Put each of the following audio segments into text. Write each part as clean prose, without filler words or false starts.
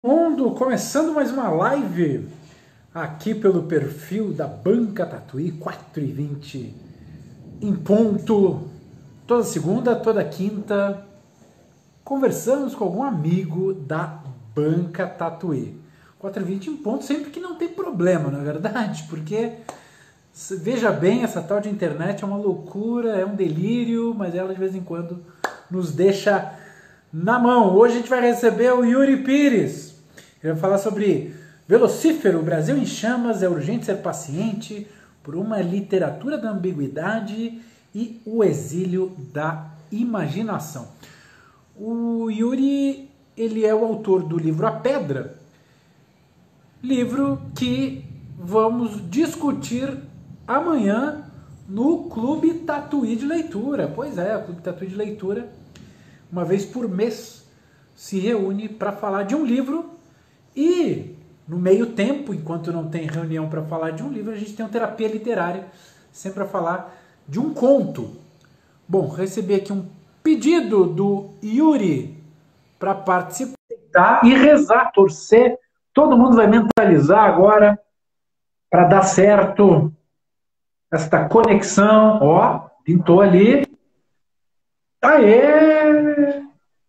Mundo, começando mais uma live aqui pelo perfil da Banca Tatuí, 4h20 em ponto, toda segunda, toda quinta, conversamos com algum amigo da Banca Tatuí. 4h20 em ponto, sempre que não tem problema, não é verdade? Porque, veja bem, essa tal de internet é uma loucura, é um delírio, mas ela de vez em quando nos deixa na mão. Hoje a gente vai receber o Yuri Pires. Ele vai falar sobre Velocífero, Brasil em Chamas, é urgente ser paciente, por uma literatura da ambiguidade e o exílio da imaginação. O Yuri, ele é o autor do livro A Pedra, livro que vamos discutir amanhã no Clube Tatuí de Leitura. Pois é, o Clube Tatuí de Leitura, uma vez por mês, se reúne para falar de um livro. E, no meio tempo, enquanto não tem reunião para falar de um livro, a gente tem uma terapia literária, sempre para falar de um conto. Bom, recebi aqui um pedido do Yuri para participar e rezar, torcer. Todo mundo vai mentalizar agora para dar certo esta conexão. Ó, pintou ali. Aê!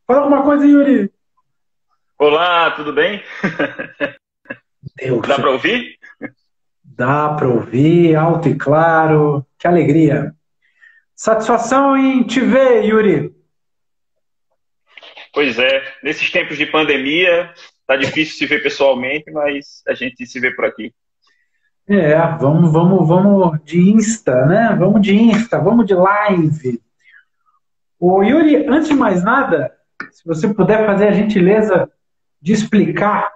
Fala alguma coisa, Yuri. Olá, tudo bem? Deus. Dá para ouvir? Dá para ouvir, alto e claro. Que alegria. Satisfação em te ver, Yuri. Pois é, nesses tempos de pandemia, tá difícil se ver pessoalmente, mas a gente se vê por aqui. Vamos de Insta, né? Vamos de Insta, vamos de live. Ô, Yuri, antes de mais nada, se você puder fazer a gentileza de explicar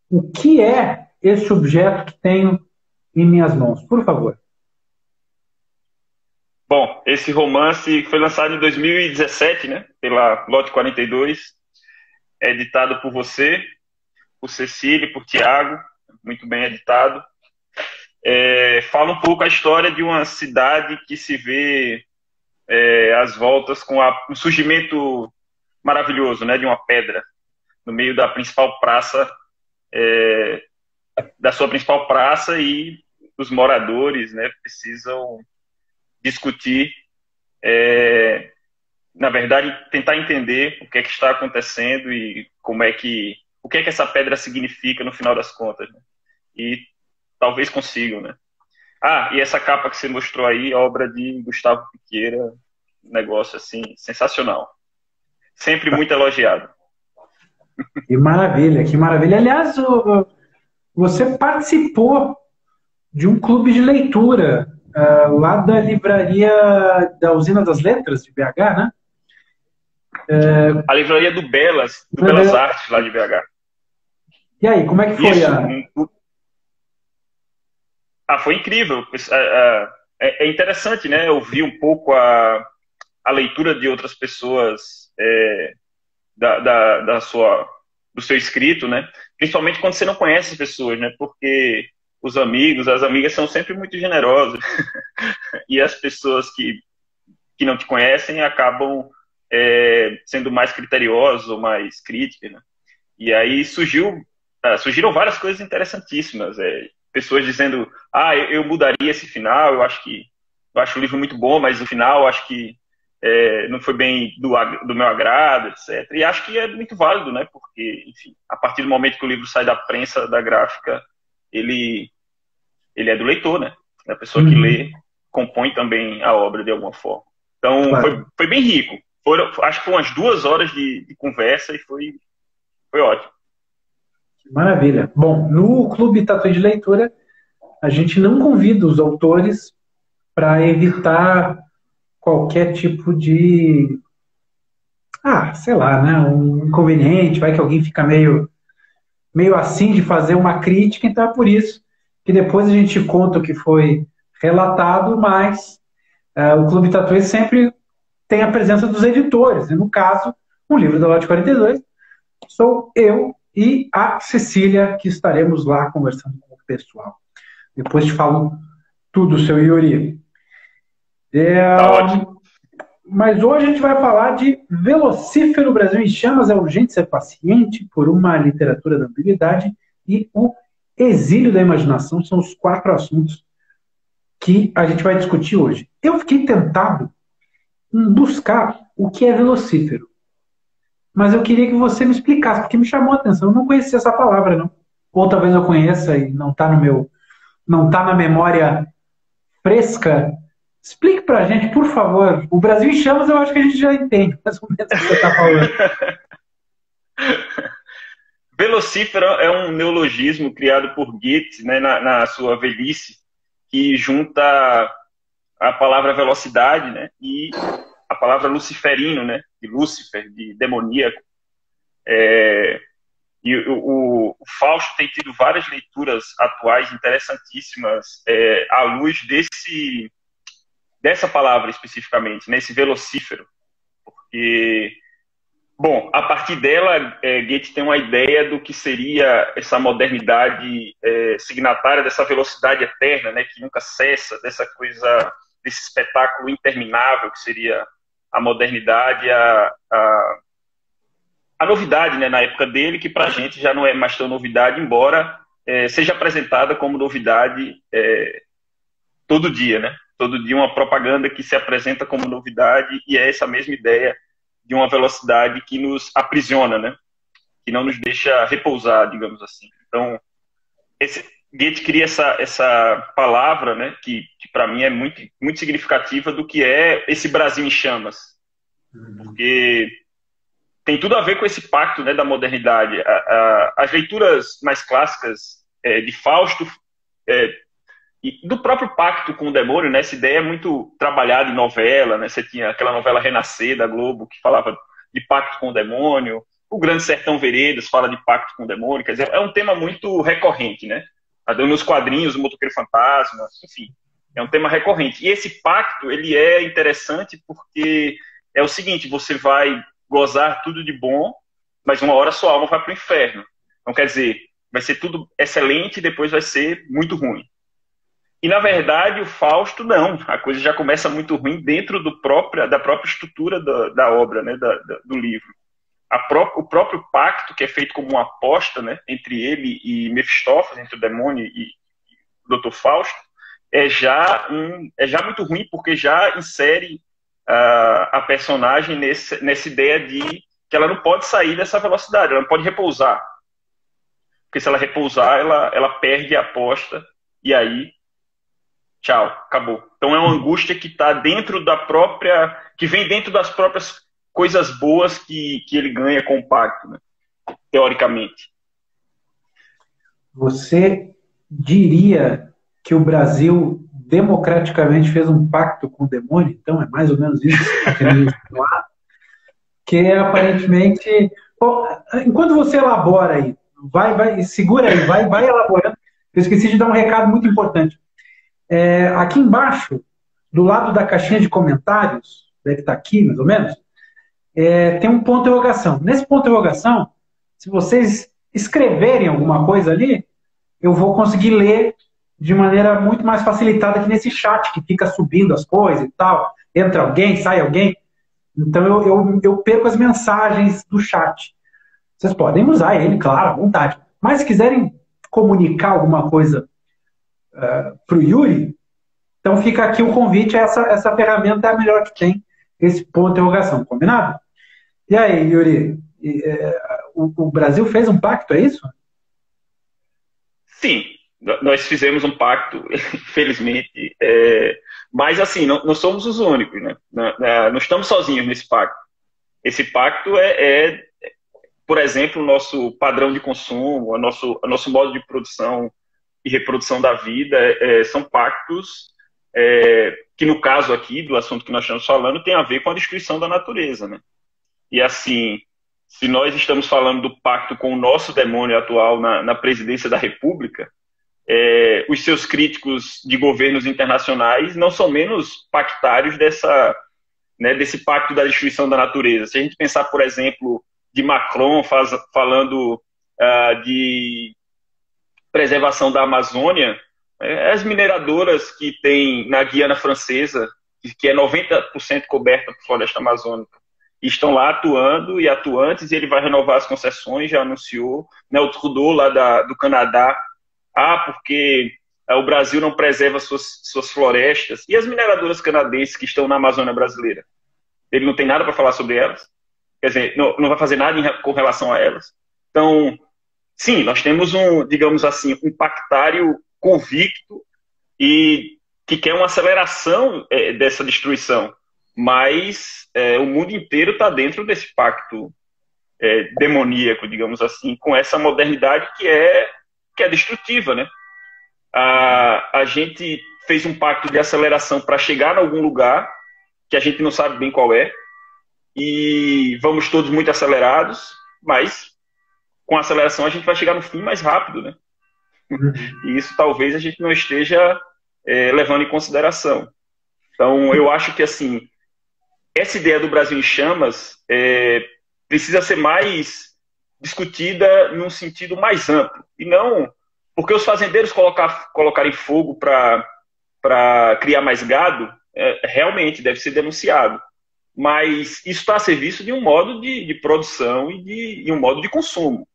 o que é esse objeto que tenho em minhas mãos, por favor. Bom, esse romance foi lançado em 2017, né, pela Lote 42, é editado por você, por Cecília e por Tiago, muito bem editado. Fala um pouco a história de uma cidade que se vê às voltas com um surgimento maravilhoso, né, de uma pedra no meio da principal praça, da sua principal praça, e os moradores, né, precisam discutir, na verdade, tentar entender o que é que está acontecendo e o que é que essa pedra significa no final das contas, né? E talvez consigam, né? Ah, e essa capa que você mostrou aí, obra de Gustavo Piqueira, um negócio assim sensacional, sempre muito elogiado. Que maravilha, que maravilha. Aliás, você participou de um clube de leitura lá da livraria da Usina das Letras, de BH, né? A livraria do Belas Artes, lá de BH. E aí, como é que foi? Isso, foi incrível. É interessante, né? Ouvir um pouco a leitura de outras pessoas do seu escrito, né? Principalmente quando você não conhece as pessoas, né? Porque os amigos, as amigas são sempre muito generosos e as pessoas que não te conhecem acabam sendo mais criteriosas ou mais críticas, né? E aí surgiram várias coisas interessantíssimas. Pessoas dizendo, eu mudaria esse final, eu acho o livro muito bom, mas o final eu acho que não foi bem do meu agrado, etc. E acho que é muito válido, né? Porque, enfim, a partir do momento que o livro sai da prensa, da gráfica, ele é do leitor, né? A pessoa que lê compõe também a obra de alguma forma. Então, Claro. foi bem rico. Acho que foi umas 2 horas de conversa e foi ótimo. Maravilha. Bom, no Clube Tatuí de Leitura, a gente não convida os autores para evitar qualquer tipo de, sei lá, né, um inconveniente, vai que alguém fica meio assim de fazer uma crítica, então é por isso que depois a gente conta o que foi relatado, mas o Clube Tatuí sempre tem a presença dos editores, e no caso, o livro da Lote 42, sou eu e a Cecília, que estaremos lá conversando com o pessoal. Depois te falo tudo, seu Yuri. Tá ótimo. Mas hoje a gente vai falar de Velocífero, Brasil em Chamas, é urgente ser paciente, por uma literatura da ambiguidade e o exílio da imaginação são os 4 assuntos que a gente vai discutir hoje. Eu fiquei tentado em buscar o que é velocífero, mas eu queria que você me explicasse, porque me chamou a atenção. Eu não conhecia essa palavra, não. Ou talvez eu conheça e não está não está na memória fresca. Explique para a gente, por favor. O Brasil em Chamas eu acho que a gente já entende mais ou menos o que você está falando. Velocífero é um neologismo criado por Goethe, né, na sua velhice, que junta a palavra velocidade, né, e a palavra luciferino, né, de Lúcifer, de demoníaco. E o Fausto tem tido várias leituras atuais interessantíssimas à luz dessa palavra especificamente, né, esse velocífero. Porque, bom, a partir dela, Goethe tem uma ideia do que seria essa modernidade signatária dessa velocidade eterna, né, que nunca cessa, dessa coisa, desse espetáculo interminável que seria a modernidade, a novidade, né, na época dele, que para a gente já não é mais tão novidade, embora seja apresentada como novidade todo dia, né? Todo dia uma propaganda que se apresenta como novidade e é essa mesma ideia de uma velocidade que nos aprisiona, né? Que não nos deixa repousar, digamos assim. Então, Goethe cria essa palavra, né? Que para mim é muito, muito significativa do que é esse Brasil em chamas. Porque tem tudo a ver com esse pacto, né, da modernidade. As leituras mais clássicas de Fausto e do próprio pacto com o demônio, né, essa ideia é muito trabalhada em novela, né, você tinha aquela novela Renascer da Globo que falava de pacto com o demônio, o Grande Sertão Veredas fala de pacto com o demônio, quer dizer, é um tema muito recorrente, né, nos quadrinhos, o Motoqueiro Fantasma, enfim, é um tema recorrente. E esse pacto, ele é interessante porque é o seguinte, você vai gozar tudo de bom, mas uma hora sua alma vai para o inferno. Então, quer dizer, vai ser tudo excelente e depois vai ser muito ruim. E, na verdade, o Fausto, não. A coisa já começa muito ruim dentro da própria estrutura da obra, né, do livro. O próprio pacto, que é feito como uma aposta, né, entre ele e Mefistófeles, entre o demônio e o Dr. Fausto, é já muito ruim, porque já insere a personagem nessa ideia de que ela não pode sair dessa velocidade, ela não pode repousar. Porque se ela repousar, ela perde a aposta e aí tchau, acabou. Então é uma angústia que está dentro que vem dentro das próprias coisas boas que ele ganha com o pacto, né? Teoricamente. Você diria que o Brasil democraticamente fez um pacto com o demônio? Então é mais ou menos isso que você está querendo insinuar? Que aparentemente... Bom, enquanto você elabora aí, segura aí, vai elaborando. Eu esqueci de dar um recado muito importante. Aqui embaixo, do lado da caixinha de comentários, deve estar aqui mais ou menos, tem um ponto de interrogação. Nesse ponto de interrogação, se vocês escreverem alguma coisa ali, eu vou conseguir ler de maneira muito mais facilitada que nesse chat que fica subindo as coisas e tal. Entra alguém, sai alguém. Então eu perco as mensagens do chat. Vocês podem usar ele, claro, à vontade. Mas se quiserem comunicar alguma coisa para o Yuri, então fica aqui o convite, essa ferramenta é a melhor que tem, esse ponto de interrogação, combinado? E aí, Yuri, o Brasil fez um pacto, é isso? Sim, nós fizemos um pacto, infelizmente, mas assim, não somos os únicos, né? Não estamos sozinhos nesse pacto. Esse pacto por exemplo, o nosso padrão de consumo, o nosso modo de produção e reprodução da vida, são pactos que, no caso aqui, do assunto que nós estamos falando, tem a ver com a destruição da natureza, né? E assim, se nós estamos falando do pacto com o nosso demônio atual na presidência da República, os seus críticos de governos internacionais não são menos pactários desse pacto da destruição da natureza. Se a gente pensar, por exemplo, de Macron falando de preservação da Amazônia, as mineradoras que tem na Guiana Francesa, que é 90% coberta por floresta amazônica, e estão lá atuando e atuantes, e ele vai renovar as concessões, já anunciou, né, o Trudeau lá do Canadá, porque o Brasil não preserva suas florestas, e as mineradoras canadenses que estão na Amazônia brasileira, ele não tem nada para falar sobre elas, quer dizer, não vai fazer nada com relação a elas. Então, sim, nós temos digamos assim, um pactário convicto e que quer uma aceleração dessa destruição, mas o mundo inteiro está dentro desse pacto demoníaco, digamos assim, com essa modernidade que é destrutiva, né? A gente fez um pacto de aceleração para chegar em algum lugar que a gente não sabe bem qual é, e vamos todos muito acelerados, mas com a aceleração a gente vai chegar no fim mais rápido, né? E isso talvez a gente não esteja levando em consideração. Então, eu acho que, assim, essa ideia do Brasil em chamas precisa ser mais discutida num sentido mais amplo. E não porque os fazendeiros colocarem fogo para criar mais gado, realmente deve ser denunciado. Mas isso está a serviço de um modo de produção e de um modo de consumo.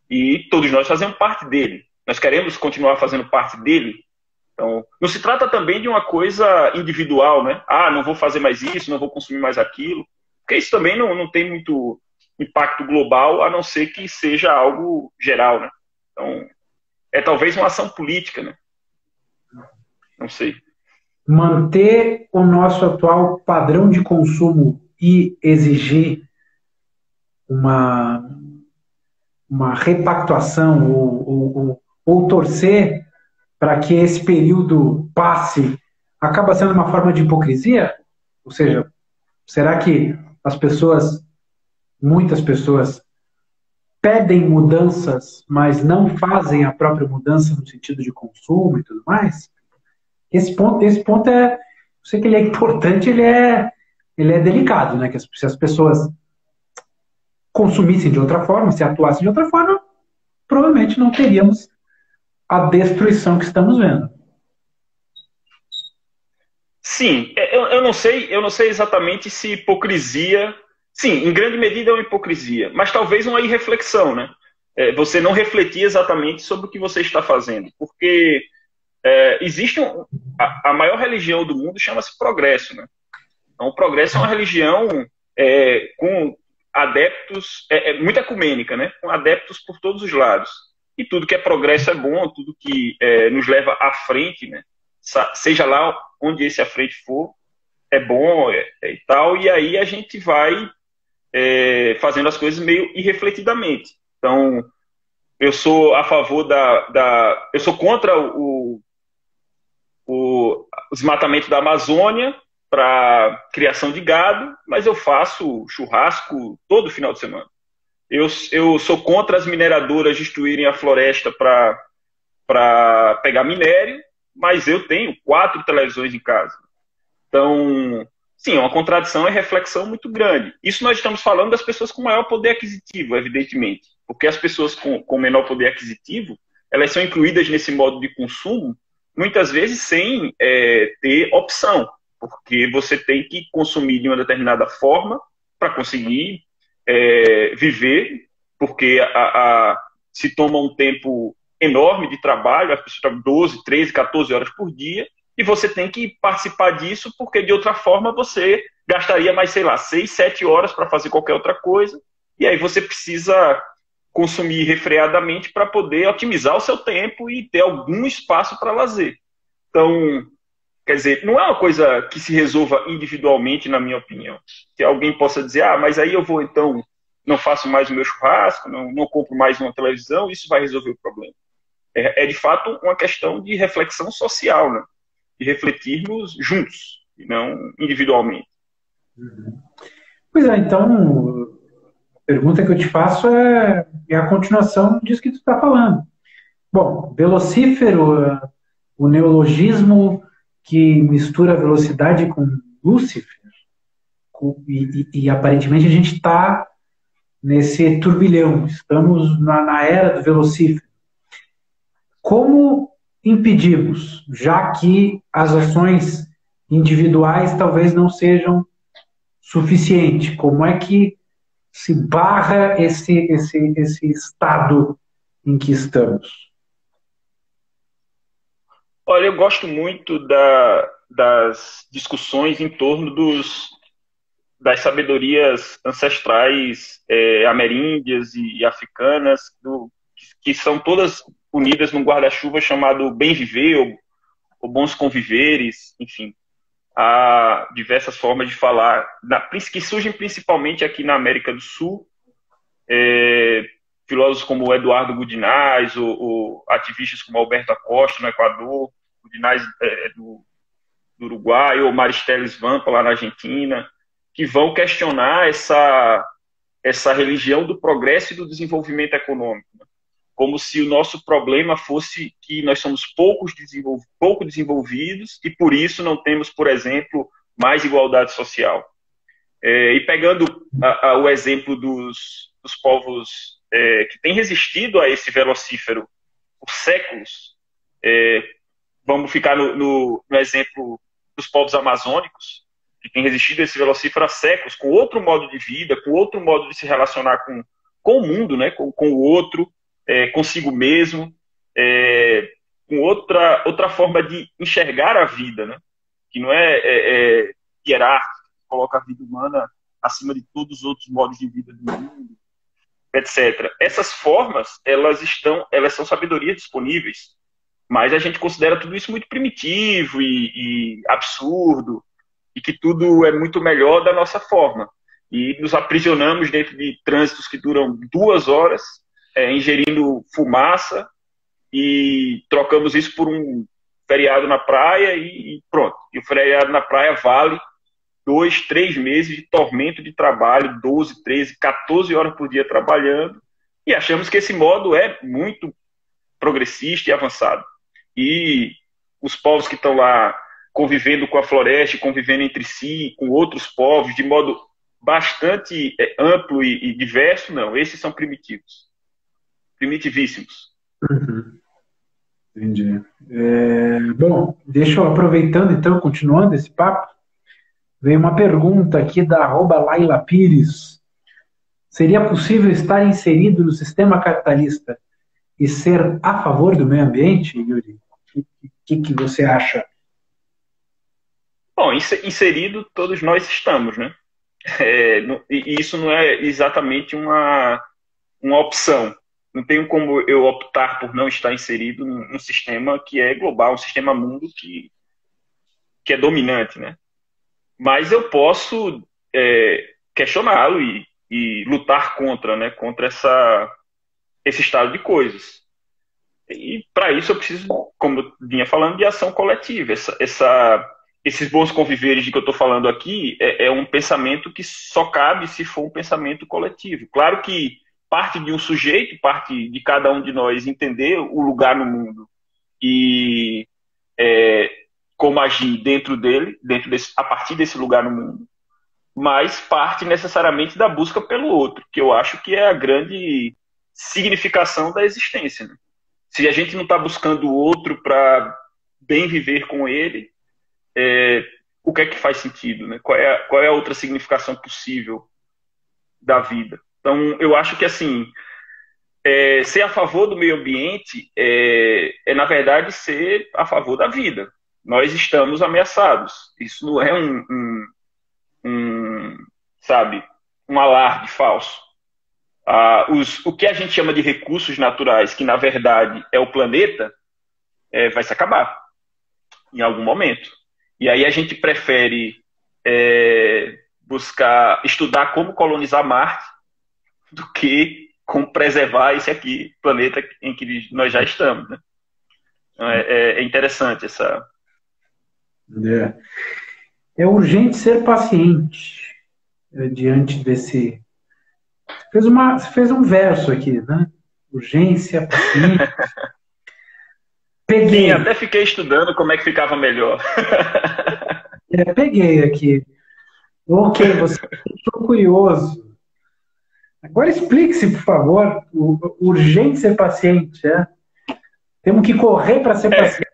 E todos nós fazemos parte dele. Nós queremos continuar fazendo parte dele. Então, não se trata também de uma coisa individual, né? Não vou fazer mais isso, não vou consumir mais aquilo. Porque isso também não tem muito impacto global, a não ser que seja algo geral, né? Então, é talvez uma ação política, né? Não sei. Manter o nosso atual padrão de consumo e exigir uma repactuação ou torcer para que esse período passe, acaba sendo uma forma de hipocrisia? Ou seja, será que muitas pessoas pedem mudanças, mas não fazem a própria mudança no sentido de consumo e tudo mais? Esse ponto eu sei que ele é importante, ele é delicado, né? Que se as pessoas consumissem de outra forma, se atuassem de outra forma, provavelmente não teríamos a destruição que estamos vendo. Sim, eu não sei exatamente se hipocrisia. Sim, em grande medida é uma hipocrisia, mas talvez uma irreflexão, né? Você não refletir exatamente sobre o que você está fazendo, porque existe a maior religião do mundo, chama-se progresso, né? Então, o progresso é uma religião com adeptos, muito ecumênica, né? Com adeptos por todos os lados. E tudo que é progresso é bom, tudo que nos leva à frente, né? Seja lá onde esse à frente for, é bom e tal, e aí a gente vai fazendo as coisas meio irrefletidamente. Então, eu sou a favor eu sou contra o desmatamento da Amazônia para criação de gado, mas eu faço churrasco todo final de semana. Eu sou contra as mineradoras destruírem a floresta para pegar minério, mas eu tenho 4 televisões em casa. Então, sim, é uma contradição e reflexão muito grande. Isso nós estamos falando das pessoas com maior poder aquisitivo, evidentemente, porque as pessoas com menor poder aquisitivo, elas são incluídas nesse modo de consumo, muitas vezes sem ter opção, porque você tem que consumir de uma determinada forma para conseguir viver, porque se toma um tempo enorme de trabalho, as pessoas trabalham 12, 13, 14 horas por dia, e você tem que participar disso, porque de outra forma você gastaria mais, sei lá, 6, 7 horas para fazer qualquer outra coisa, e aí você precisa consumir refreadamente para poder otimizar o seu tempo e ter algum espaço para lazer. Então, quer dizer, não é uma coisa que se resolva individualmente, na minha opinião. Que alguém possa dizer, mas aí eu vou, então, não faço mais o meu churrasco, não compro mais uma televisão, isso vai resolver o problema. É de fato uma questão de reflexão social, né? De refletirmos juntos, e não individualmente. Pois é, então, a pergunta que eu te faço é a continuação disso que tu está falando. Bom, velocífero, o neologismo que mistura velocidade com Lúcifer, e aparentemente a gente está nesse turbilhão, estamos na era do velocífero. Como impedimos, já que as ações individuais talvez não sejam suficientes. Como é que se barra esse estado em que estamos? Olha, eu gosto muito das discussões em torno das sabedorias ancestrais ameríndias e africanas, que são todas unidas num guarda-chuva chamado Bem Viver, ou Bons Conviveres, enfim. Há diversas formas de falar, que surgem principalmente aqui na América do Sul, filósofos como Eduardo Gudinaz, ou ativistas como Alberto Acosta, no Equador, Gudinaz do Uruguai, ou Maristeles Vampa, lá na Argentina, que vão questionar essa religião do progresso e do desenvolvimento econômico, né? Como se o nosso problema fosse que nós somos pouco desenvolvidos e, por isso, não temos, por exemplo, mais igualdade social. E pegando o exemplo dos povos que têm resistido a esse velocífero por séculos, vamos ficar no exemplo dos povos amazônicos, que têm resistido a esse velocífero há séculos, com outro modo de vida, com outro modo de se relacionar com o mundo, né, com o outro, consigo mesmo, com outra forma de enxergar a vida, né, que não é hierárquico, que coloca a vida humana acima de todos os outros modos de vida do mundo, etc. Essas formas, elas são sabedorias disponíveis, mas a gente considera tudo isso muito primitivo e absurdo, e que tudo é muito melhor da nossa forma. E nos aprisionamos dentro de trânsitos que duram 2 horas, ingerindo fumaça, e trocamos isso por um feriado na praia e pronto. E o feriado na praia vale 2, 3 meses de tormento de trabalho, 12, 13, 14 horas por dia trabalhando, e achamos que esse modo é muito progressista e avançado. E os povos que estão lá convivendo com a floresta, convivendo entre si, com outros povos, de modo bastante amplo e diverso, não, esses são primitivos. Primitivíssimos. Uhum. Entendi. Bom, deixa eu, aproveitando então, continuando esse papo, veio uma pergunta aqui da @Laila Pires. Seria possível estar inserido no sistema capitalista e ser a favor do meio ambiente, Yuri? O que você acha? Bom, inserido todos nós estamos, né? E isso não é exatamente uma opção. Não tenho como eu optar por não estar inserido num sistema que é global, um sistema mundo que é dominante, né? Mas eu posso questioná-lo e lutar contra, né? Contra esse estado de coisas. E para isso eu preciso, como eu vinha falando, de ação coletiva. Esses bons conviveres de que eu estou falando aqui é um pensamento que só cabe se for um pensamento coletivo. Claro que parte de um sujeito, parte de cada um de nós entender o lugar no mundo e como agir dentro dele, a partir desse lugar no mundo, mas parte necessariamente da busca pelo outro, que eu acho que é a grande significação da existência, né? Se a gente não está buscando o outro para bem viver com ele, o que é que faz sentido, né? Qual é a outra significação possível da vida? Então, eu acho que, assim, ser a favor do meio ambiente na verdade, ser a favor da vida. Nós estamos ameaçados. Isso não é sabe, um alarde falso. O que a gente chama de recursos naturais, que, na verdade, é o planeta, vai se acabar em algum momento. E aí a gente prefere estudar como colonizar Marte do que como preservar esse aqui, planeta em que nós já estamos, né? Então, é interessante essa... É urgente ser paciente diante desse... Você fez um verso aqui, né? Urgência, paciência. Peguei. Sim, até fiquei estudando como é que ficava melhor. Peguei aqui. Ok, você ficou curioso. Agora explique-se, por favor, urgente ser paciente. Temos que correr para ser paciente.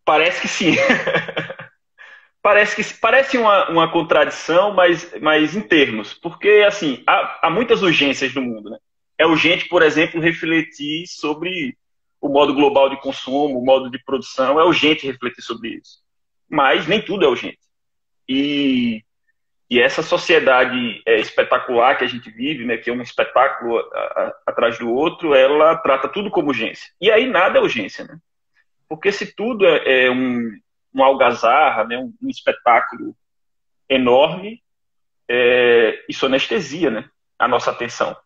Parece que sim. Parece uma contradição, mas em termos. Porque, assim, há muitas urgências no mundo, né? É urgente, por exemplo, refletir sobre o modo global de consumo, o modo de produção. É urgente refletir sobre isso. Mas nem tudo é urgente. E, e essa sociedade espetacular que a gente vive, né, que é um espetáculo atrás do outro, ela trata tudo como urgência. E aí nada é urgência, né? Porque se tudo é uma algazarra, né, um espetáculo enorme, isso anestesia, né, a nossa atenção.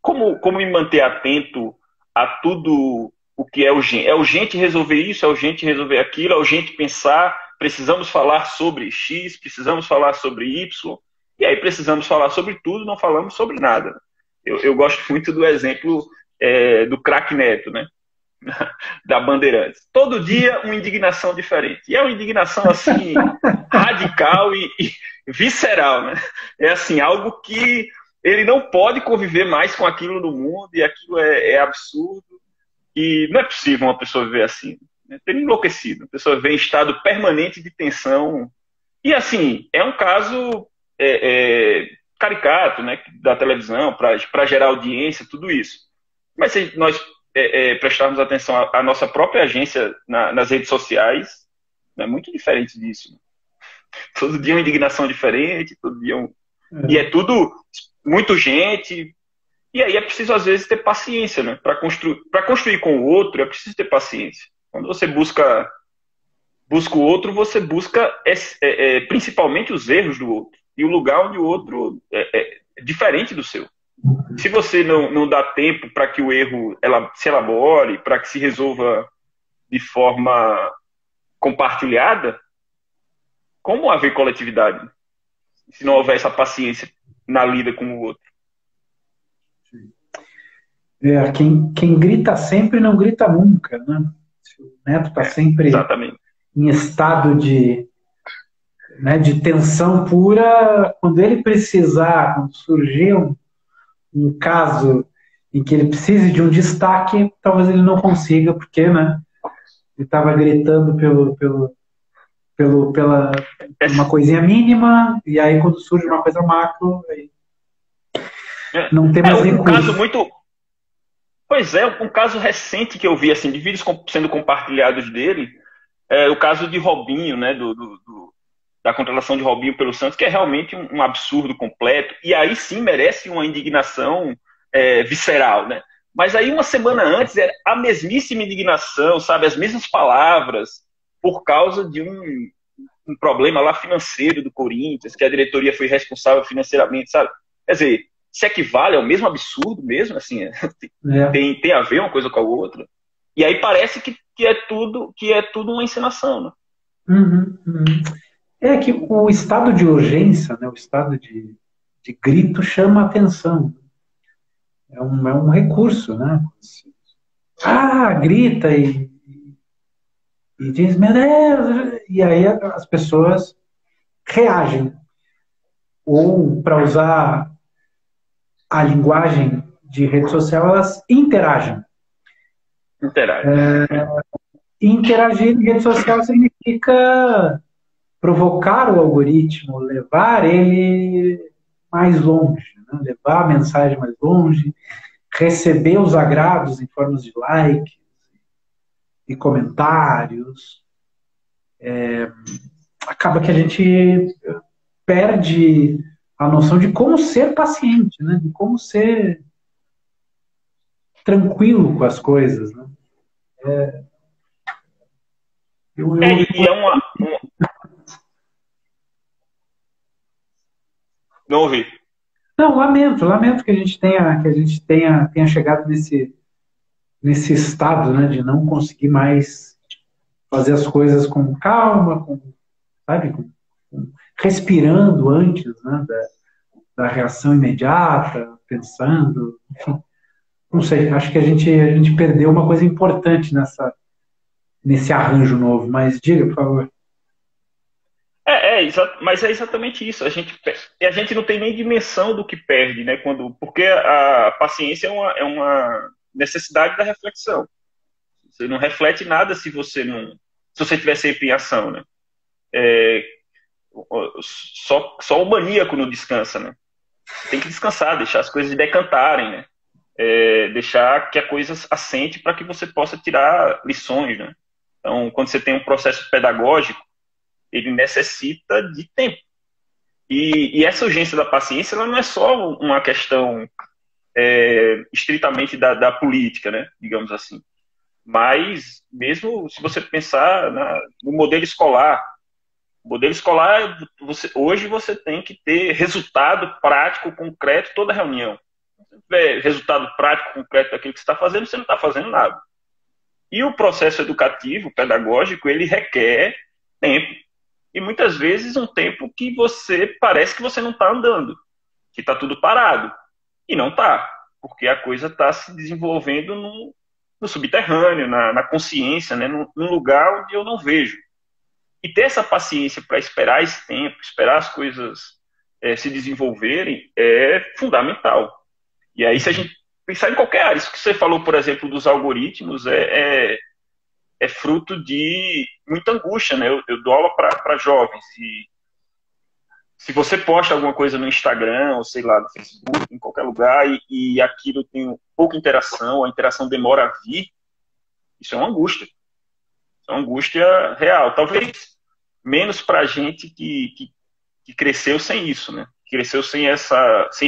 Como me manter atento a tudo o que é urgente? É urgente resolver isso, é urgente resolver aquilo, é urgente pensar, precisamos falar sobre X, precisamos falar sobre Y, e aí precisamos falar sobre tudo, não falamos sobre nada. Eu gosto muito do exemplo do craque Neto, né? Da Bandeirantes. Todo dia uma indignação diferente. E é uma indignação assim radical e visceral, né? É assim, algo que ele não pode conviver mais com aquilo no mundo e aquilo é absurdo e não é possível uma pessoa viver assim. Né? Ter enlouquecido. A pessoa vive em estado permanente de tensão. E assim, é um caso caricato, né, da televisão para gerar audiência, tudo isso. Mas se nós prestarmos atenção à nossa própria agência nas redes sociais, é muito diferente disso. Todo dia uma indignação diferente, todo dia e é tudo muito gente. E aí é preciso, às vezes, ter paciência, né? Para construir com o outro, é preciso ter paciência. Quando você busca o outro, você busca principalmente os erros do outro. E o lugar onde o outro é diferente do seu. Se você não dá tempo para que o erro se elabore, para que se resolva de forma compartilhada, como haver coletividade se não houver essa paciência na lida com o outro? Quem grita sempre não grita nunca, né? Se o Neto está sempre exatamente. Em estado de tensão pura, quando ele precisar, quando surgir um caso em que ele precise de um destaque, talvez ele não consiga, porque, né, ele estava gritando pela uma coisinha mínima, e aí quando surge uma coisa macro, aí não tem mais recurso. Caso muito... Pois é, um caso recente que eu vi, assim, de vídeos sendo compartilhados dele, o caso de Robinho, né, da contratação de Robinho pelo Santos, que é realmente um absurdo completo, e aí sim merece uma indignação visceral, né? Mas aí uma semana antes era a mesmíssima indignação, sabe, as mesmas palavras, por causa de um problema lá financeiro do Corinthians, que a diretoria foi responsável financeiramente, sabe? Quer dizer, se equivale ao mesmo absurdo mesmo, assim, tem a ver uma coisa com a outra. E aí parece que é tudo uma encenação, né? É que o estado de urgência, né, o estado de grito chama a atenção. É um recurso, né? Grita e diz, meu Deus! E aí as pessoas reagem. Ou, para usar a linguagem de rede social, elas interagem. Interagir em rede social significa provocar o algoritmo, levar ele mais longe, né? Levar a mensagem mais longe, receber os agrados em forma de likes e comentários. Acaba que a gente perde a noção de como ser paciente, né? De como ser tranquilo com as coisas, né? Não ouvi. Não, lamento que a gente tenha chegado nesse estado, né, de não conseguir mais fazer as coisas com calma, respirando antes, né, da reação imediata, pensando, enfim. Não sei, acho que a gente perdeu uma coisa importante nesse arranjo novo, mas diga, por favor. Mas é exatamente isso. A gente não tem nem dimensão do que perde, né? Porque a paciência é uma necessidade da reflexão. Você não reflete nada se você se você estiver sempre em ação, né? É, só o maníaco não descansa, né? Tem que descansar, deixar as coisas decantarem, né? Deixar que a coisa assente para que você possa tirar lições, né? Então, quando você tem um processo pedagógico, ele necessita de tempo. E essa urgência da paciência, ela não é só uma questão estritamente da política, né? Digamos assim. Mas, mesmo se você pensar no modelo escolar, hoje você tem que ter resultado prático, concreto, toda reunião. Se não tiver resultado prático, concreto daquilo que você está fazendo, você não está fazendo nada. E o processo educativo, pedagógico, ele requer tempo. E muitas vezes um tempo que parece que você não está andando, que está tudo parado. E não está, porque a coisa está se desenvolvendo no subterrâneo, na consciência, né, num lugar onde eu não vejo. E ter essa paciência para esperar esse tempo, esperar as coisas se desenvolverem, é fundamental. E aí, se a gente pensar em qualquer área, isso que você falou, por exemplo, dos algoritmos, é fruto de muita angústia, né? Eu dou aula para jovens, e se você posta alguma coisa no Instagram, ou sei lá, no Facebook, em qualquer lugar, e aquilo tem pouca interação, a interação demora a vir, isso é uma angústia. Isso é uma angústia real. Talvez menos para a gente que cresceu sem isso, né? Cresceu sem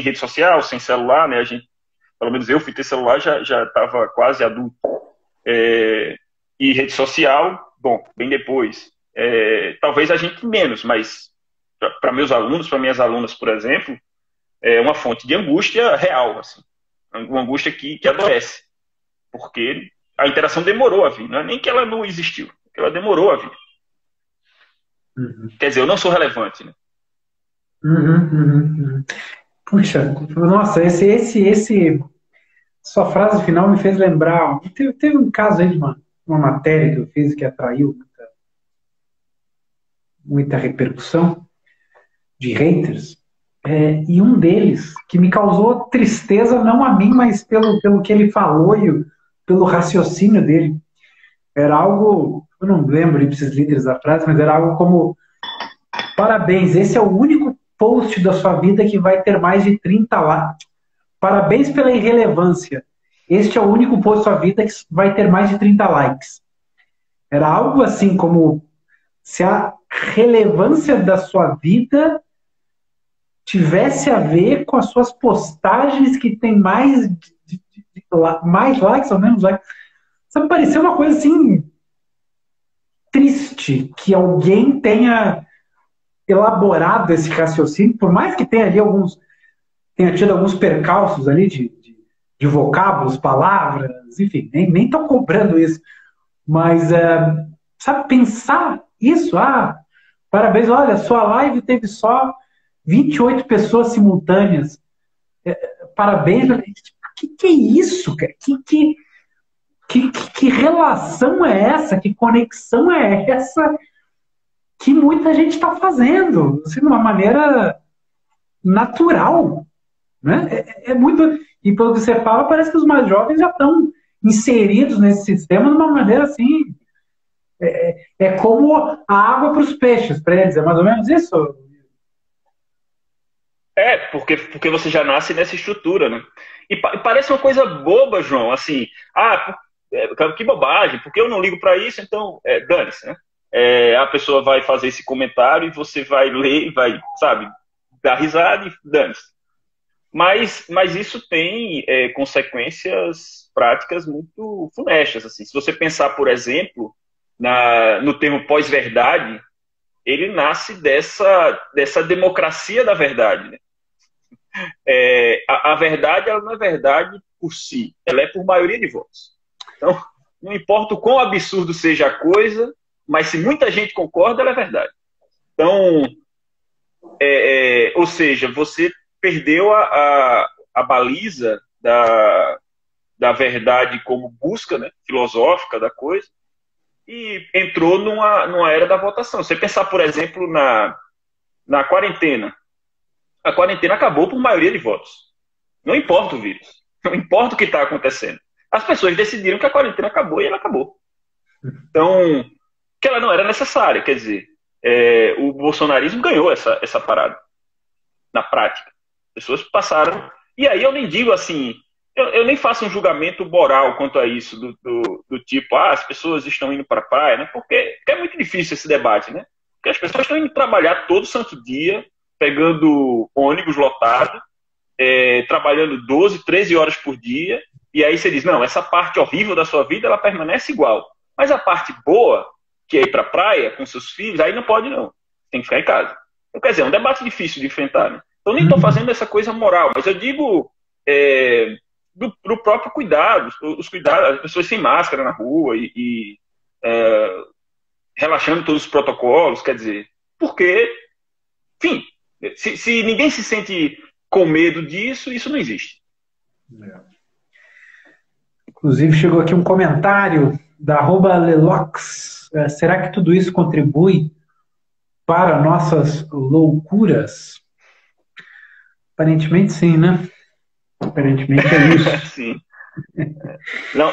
rede social, sem celular, né? A gente, pelo menos eu fui ter celular, já estava quase adulto. E rede social, bom, bem depois. Talvez a gente menos, mas para meus alunos, para minhas alunas, por exemplo, é uma fonte de angústia real, assim. Uma angústia que adoece. Porque a interação demorou a vir. Não é nem que ela não existiu, que ela demorou a vir. Uhum. Quer dizer, eu não sou relevante, né? Puxa, nossa, sua frase final me fez lembrar. Teve um caso aí de uma matéria que eu fiz que atraiu muita repercussão de haters. E um deles, que me causou tristeza, não a mim, mas pelo que ele falou e pelo raciocínio dele. Era algo, eu não lembro ipsis literis da frase, mas era algo como: parabéns, esse é o único post da sua vida que vai ter mais de 30 likes. Parabéns pela irrelevância. Este é o único post da sua vida que vai ter mais de 30 likes. Era algo assim como se a relevância da sua vida tivesse a ver com as suas postagens que tem mais likes ou menos likes. Sabe, pareceu uma coisa assim triste que alguém tenha elaborado esse raciocínio, por mais que tenha tido alguns percalços ali de vocábulos, palavras, enfim, nem estão cobrando isso. Mas, sabe, pensar isso, parabéns, olha, sua live teve só 28 pessoas simultâneas. Parabéns. Que é isso, cara? Que relação é essa? Que conexão é essa que muita gente está fazendo? Assim, de uma maneira natural. Né? É muito. E pelo que você fala, parece que os mais jovens já estão inseridos nesse sistema de uma maneira assim. É como a água para os peixes, para eles. É mais ou menos isso? Porque você já nasce nessa estrutura, né? E parece uma coisa boba, João, assim, que bobagem, porque eu não ligo para isso, então dane-se, né? A pessoa vai fazer esse comentário e você vai ler e vai, sabe, dar risada e dane-se. Mas isso tem consequências práticas muito funestas, assim. Se você pensar, por exemplo, no termo pós-verdade, ele nasce dessa democracia da verdade, né? A verdade, ela não é verdade por si, ela é por maioria de votos. Então, não importa o quão absurdo seja a coisa, mas se muita gente concorda, ela é verdade. Então, ou seja, você perdeu a baliza da verdade como busca, né, filosófica da coisa, e entrou numa era da votação. Você pensar, por exemplo, na quarentena. A quarentena acabou por maioria de votos. Não importa o vírus. Não importa o que está acontecendo. As pessoas decidiram que a quarentena acabou e ela acabou. Então, que ela não era necessária. Quer dizer, o bolsonarismo ganhou essa parada na prática. Pessoas passaram. E aí eu nem digo assim, eu nem faço um julgamento moral quanto a isso, do tipo, as pessoas estão indo para a praia, né? Porque é muito difícil esse debate, né? Porque as pessoas estão indo trabalhar todo santo dia, pegando ônibus lotado, trabalhando 12, 13 horas por dia, e aí você diz, não, essa parte horrível da sua vida, ela permanece igual. Mas a parte boa, que é ir para a praia com seus filhos, aí não pode não. Tem que ficar em casa. Então, quer dizer, é um debate difícil de enfrentar, né? Então nem estou fazendo essa coisa moral, mas eu digo do próprio cuidado, os cuidados, as pessoas sem máscara na rua e relaxando todos os protocolos, quer dizer, porque, enfim, se ninguém se sente com medo disso, isso não existe. Inclusive chegou aqui um comentário da @lelox. Será que tudo isso contribui para nossas loucuras? Aparentemente sim, né? Aparentemente é isso. Sim. Não,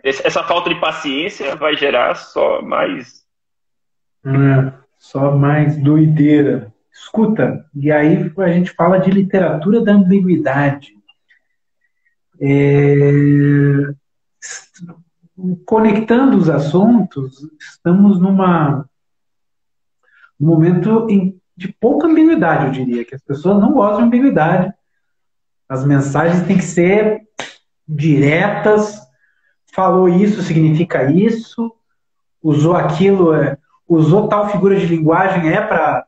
essa falta de paciência vai gerar só mais doideira. Escuta, e aí a gente fala de literatura da ambiguidade. Conectando os assuntos, estamos num momento de pouca ambiguidade, eu diria, que as pessoas não gostam de ambiguidade. As mensagens têm que ser diretas. Falou isso, significa isso. Usou aquilo, usou tal figura de linguagem, para...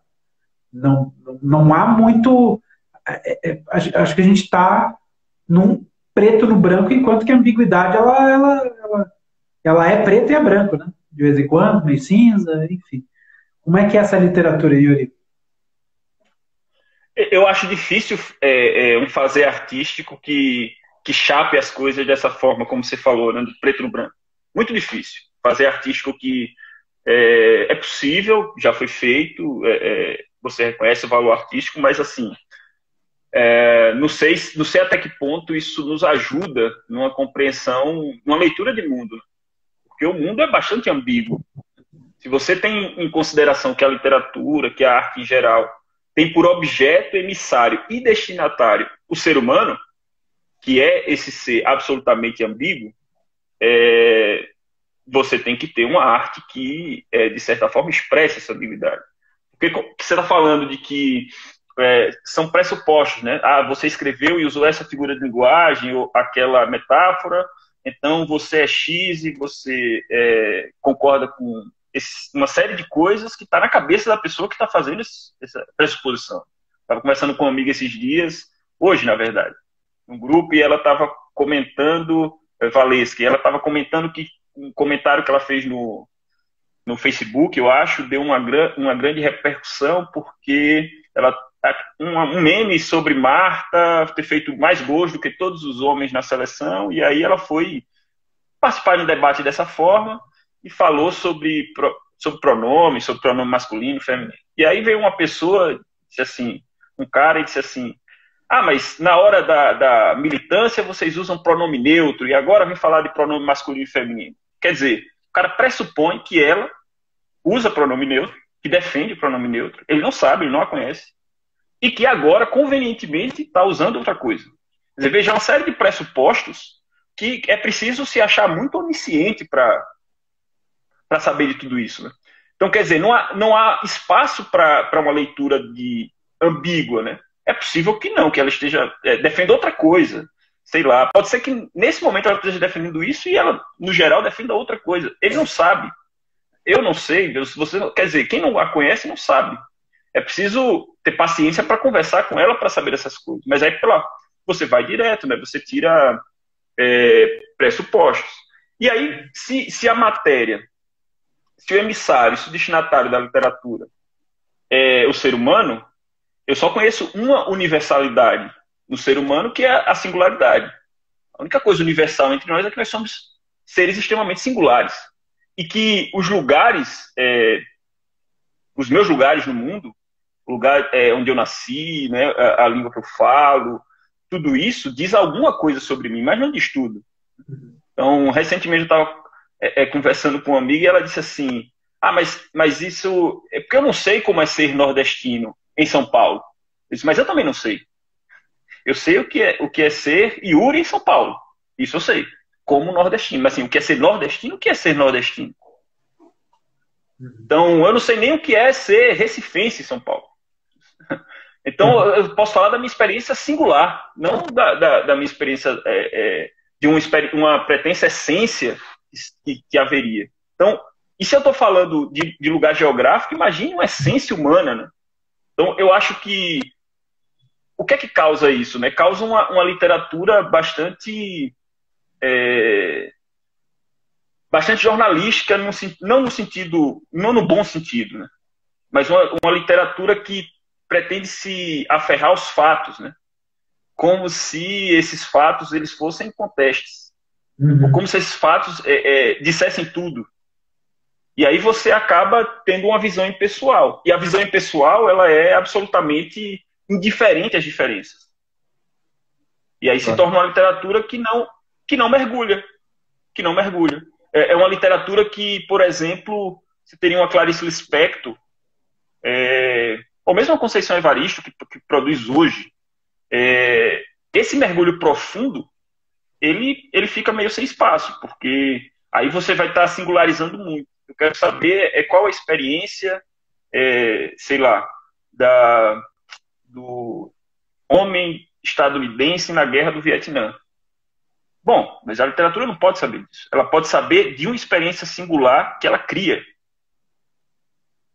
Não há muito... acho que a gente está num preto no branco, enquanto que a ambiguidade ela é preto e é branco, né? De vez em quando, meio cinza, enfim. Como é que é essa literatura, Yuri? Eu acho difícil um fazer artístico que chape as coisas dessa forma, como você falou, né, de preto no branco. Muito difícil. Fazer artístico que é possível, já foi feito, você reconhece o valor artístico, mas assim, não sei até que ponto isso nos ajuda numa compreensão, numa leitura de mundo. Porque o mundo é bastante ambíguo. Se você tem em consideração que a literatura, que a arte em geral, tem por objeto emissário e destinatário o ser humano, que é esse ser absolutamente ambíguo, você tem que ter uma arte que, de certa forma, expresse essa ambiguidade. Porque você está falando de que são pressupostos, né? Você escreveu e usou essa figura de linguagem ou aquela metáfora, então você é X e você concorda com uma série de coisas que está na cabeça da pessoa que está fazendo essa pressuposição. Estava conversando com uma amiga esses dias, hoje, na verdade, num grupo, e ela estava comentando, Valesca, e ela estava comentando que um comentário que ela fez no Facebook, eu acho, deu uma grande repercussão, porque um meme sobre Marta ter feito mais gols do que todos os homens na seleção, e aí ela foi participar de um debate dessa forma e falou sobre pronome masculino, feminino. E aí veio uma pessoa, disse assim, um cara, e disse assim, mas na hora da militância vocês usam pronome neutro, e agora vem falar de pronome masculino e feminino. Quer dizer, o cara pressupõe que ela usa pronome neutro, que defende o pronome neutro, ele não sabe, ele não a conhece, e que agora, convenientemente, está usando outra coisa. Quer dizer, veja uma série de pressupostos que é preciso se achar muito onisciente para saber de tudo isso. Né? Então, quer dizer, não há espaço para uma leitura ambígua. Né? É possível que não, que ela esteja defendendo outra coisa. Sei lá, pode ser que nesse momento ela esteja defendendo isso e ela, no geral, defenda outra coisa. Ele não sabe. Eu não sei. Quer dizer, quem não a conhece não sabe. É preciso ter paciência para conversar com ela para saber essas coisas. Mas aí você vai direto, né? Você tira pressupostos. E aí, se a matéria, se o emissário, se o destinatário da literatura é o ser humano, eu só conheço uma universalidade no ser humano, que é a singularidade. A única coisa universal entre nós é que nós somos seres extremamente singulares. E que os lugares, os meus lugares no mundo, o lugar onde eu nasci, né, a língua que eu falo, tudo isso diz alguma coisa sobre mim, mas não diz tudo. Então, recentemente eu estava conversando com uma amiga e ela disse assim, mas isso... É porque eu não sei como é ser nordestino em São Paulo. Eu disse, mas eu também não sei. Eu sei o que é ser Yuri em São Paulo. Isso eu sei. Como nordestino. Mas assim, o que é ser nordestino? O que é ser nordestino? Então, eu não sei nem o que é ser recifense em São Paulo. Então, eu posso falar da minha experiência singular, não da minha experiência de uma pretensa essência que haveria. Então, e se eu estou falando de lugar geográfico, imagine uma essência humana, né? Então, eu acho que o que é que causa isso, né? Causa uma literatura bastante jornalística, não no sentido, não no bom sentido, né? Mas uma literatura que pretende se aferrar aos fatos, né? Como se esses fatos eles fossem incontestes. Ou como se esses fatos dissessem tudo. E aí você acaba tendo uma visão impessoal. E a visão impessoal ela é absolutamente indiferente às diferenças. E aí se torna uma literatura que não mergulha. Que não mergulha. É uma literatura que, por exemplo, você teria uma Clarice Lispector, ou mesmo a Conceição Evaristo, que produz hoje, esse mergulho profundo, ele fica meio sem espaço, porque aí você vai estar singularizando muito. Eu quero saber qual a experiência, sei lá, do homem estadunidense na guerra do Vietnã. Bom, mas a literatura não pode saber disso. Ela pode saber de uma experiência singular que ela cria.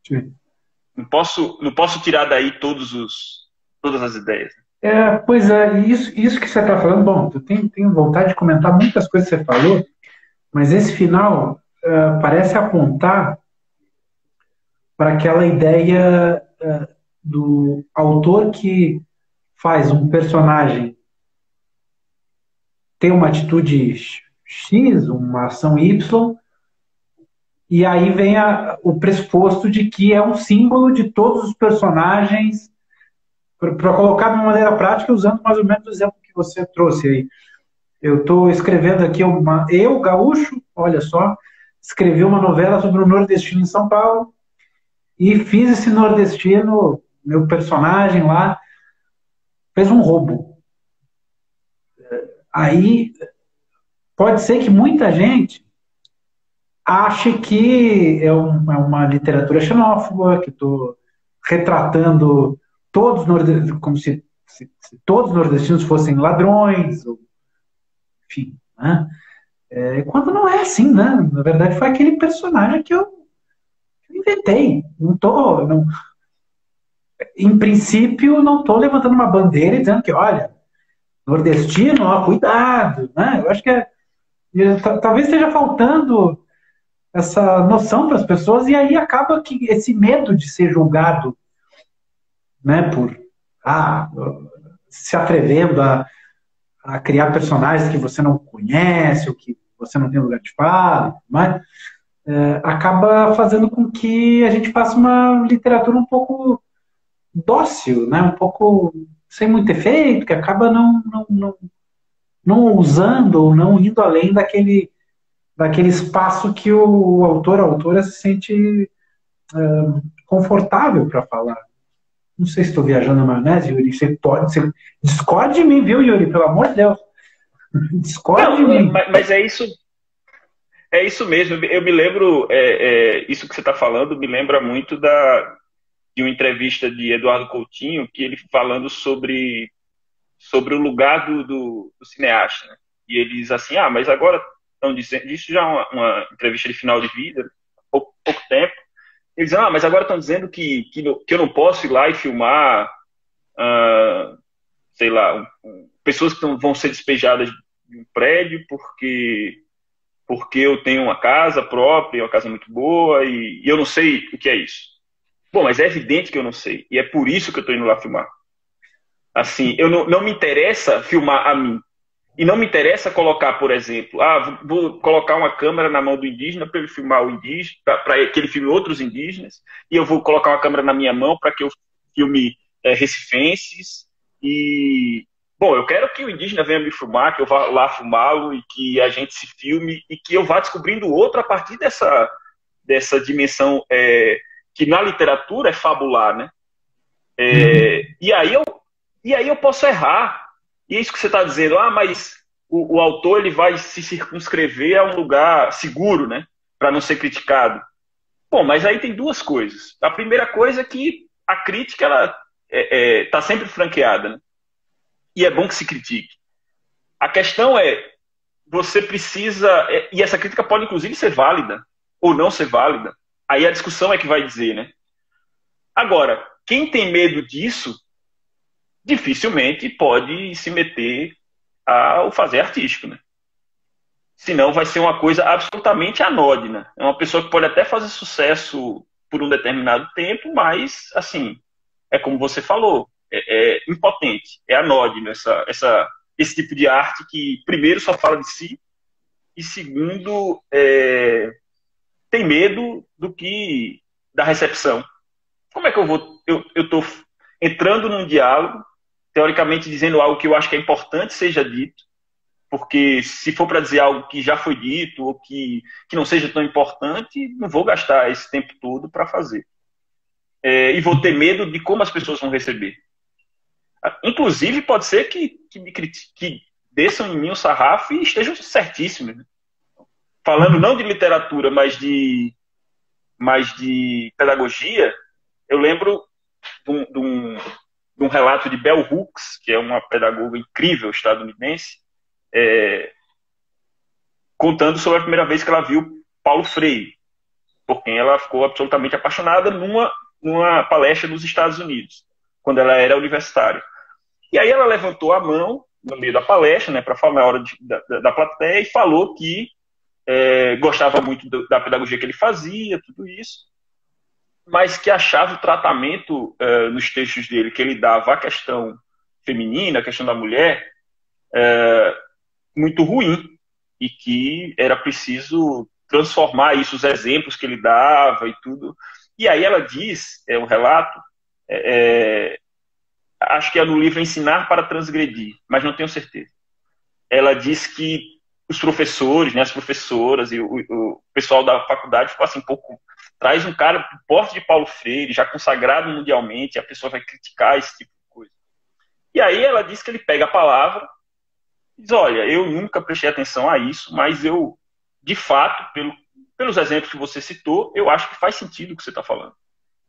Sim. Não posso tirar daí todas as ideias. Pois é, isso que você está falando, bom, eu tenho vontade de comentar muitas coisas que você falou, mas esse final parece apontar para aquela ideia do autor que faz um personagem ter uma atitude X, uma ação Y, e aí vem o pressuposto de que é um símbolo de todos os personagens, para colocar de uma maneira prática, usando mais ou menos o exemplo que você trouxe aí. Eu estou escrevendo aqui eu, gaúcho, olha só, escrevi uma novela sobre o nordestino em São Paulo e fiz esse nordestino, meu personagem lá, fez um roubo. Aí pode ser que muita gente ache que é uma literatura xenófoba, que estou retratando todos nordestinos, como se todos os nordestinos fossem ladrões, ou, enfim, né? Quando não é assim, né? Na verdade, foi aquele personagem que eu inventei. Em princípio, não estou levantando uma bandeira e dizendo que, olha, nordestino, ó, cuidado, né? Eu acho que talvez esteja faltando essa noção para as pessoas, e aí acaba que esse medo de ser julgado, né, por se atrevendo a criar personagens que você não conhece, ou que você não tem lugar de fala, mas acaba fazendo com que a gente faça uma literatura um pouco dócil, né, um pouco sem muito efeito, que acaba não usando ou não indo além daquele espaço que o autor, a autora se sente confortável para falar. Não sei se estou viajando na maionese, Yuri. Você discorde de mim, viu, Yuri? Pelo amor de Deus. Discorde de mim. Mas é isso mesmo. Eu me lembro, isso que você está falando me lembra muito de uma entrevista de Eduardo Coutinho, que ele falando sobre o lugar do cineasta, né? E ele diz assim, mas agora estão dizendo, isso já é uma entrevista de final de vida, pouco tempo, eles dizem, mas agora estão dizendo que eu não posso ir lá e filmar, sei lá, pessoas que vão ser despejadas de um prédio porque eu tenho uma casa própria, uma casa muito boa, e eu não sei o que é isso. Bom, mas é evidente que eu não sei, e é por isso que eu estou indo lá filmar. Assim, não me interessa filmar a mim. E não me interessa colocar, por exemplo, vou colocar uma câmera na mão do indígena para ele filmar o indígena, para que ele filme outros indígenas, e eu vou colocar uma câmera na minha mão para que eu filme recifenses. E, bom, eu quero que o indígena venha me filmar, que eu vá lá filmá-lo, e que a gente se filme, e que eu vá descobrindo outro a partir dessa dimensão que na literatura é fabular, né? E aí eu posso errar. E é isso que você está dizendo. Mas o autor ele vai se circunscrever a um lugar seguro, né? Para não ser criticado. Bom, mas aí tem duas coisas. A primeira coisa é que a crítica ela tá sempre franqueada, né? E é bom que se critique. A questão você precisa... E essa crítica pode, inclusive, ser válida ou não ser válida. Aí a discussão é que vai dizer, né? Agora, quem tem medo disso, dificilmente pode se meter ao fazer artístico, né? Senão vai ser uma coisa absolutamente anódina. É uma pessoa que pode até fazer sucesso por um determinado tempo, mas, assim, é como você falou, é impotente, é anódino esse tipo de arte que, primeiro, só fala de si e, segundo, tem medo da recepção. Como é que eu vou... Eu estou entrando num diálogo, teoricamente dizendo algo que eu acho que é importante seja dito, porque se for para dizer algo que já foi dito ou que não seja tão importante, não vou gastar esse tempo todo para fazer. E vou ter medo de como as pessoas vão receber. Inclusive, pode ser que desçam em mim o sarrafo e estejam certíssimos. Né? Falando não de literatura, mas de pedagogia, eu lembro de um relato de Bell Hooks, que é uma pedagoga incrível estadunidense, contando sobre a primeira vez que ela viu Paulo Freire, por quem ela ficou absolutamente apaixonada numa palestra nos Estados Unidos, quando ela era universitária. E aí ela levantou a mão no meio da palestra, né, para falar na hora da plateia, e falou que gostava muito da pedagogia que ele fazia, tudo isso, mas que achava o tratamento nos textos dele que ele dava à questão feminina, à questão da mulher, muito ruim, e que era preciso transformar isso, os exemplos que ele dava e tudo. E aí ela diz, um relato, acho que é no livro Ensinar para Transgredir, mas não tenho certeza. Ela diz que os professores, né, as professoras e o pessoal da faculdade ficou assim, traz um cara do porte de Paulo Freire, já consagrado mundialmente, e a pessoa vai criticar esse tipo de coisa. E aí ela diz que ele pega a palavra e diz, olha, eu nunca prestei atenção a isso, mas eu, de fato, pelos exemplos que você citou, eu acho que faz sentido o que você está falando.